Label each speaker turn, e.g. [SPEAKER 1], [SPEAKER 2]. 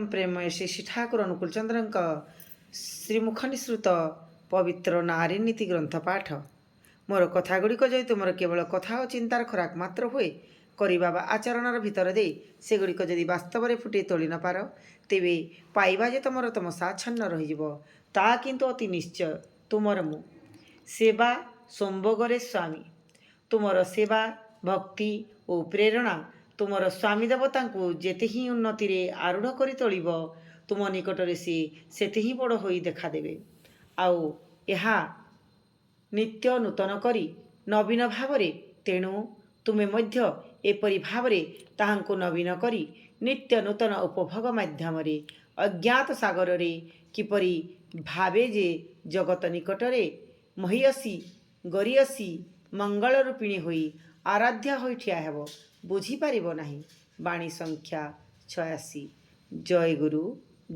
[SPEAKER 1] प्रेमय श्री ठाकुर अनुकूल चंद्र श्रीमुख निसृत पवित्र नारी नीति ग्रंथ पाठ। मोर कथा गुड़िक जो तुम केवल कथा और चिंतार खोराक मात्र हुए करवा आचरण भितर दे से गुड़िक जदि वास्तव में फुटे तोली न पार तेरे पाइबा जे तुम साच्छन्न रहा किंतु अति निश्चय तुमर मु सेवा संभोगरे स्वामी तुमर सेवा भक्ति और प्रेरणा तुमर स्वामी देवता को जेते ही उन्नति रे आरूढ़ कर तोलिब तुम निकटरे सेते ही बड़ होई देखादेवे आउ यहा नित्य नूतन करी नवीन भावरे तेणु तुमे मध्य एपरी भावरे ताहांको नवीन करी नित्य नूतन उपभोग माध्यम अज्ञात सागर रे किपरि भावे जे जगत निकटरे महीयसी गरियसी मंगल रूपिणी होई आराध्या होई ठिया हेब बुझी पारिबो नाही। बाणी संख्या 86। जय गुरु।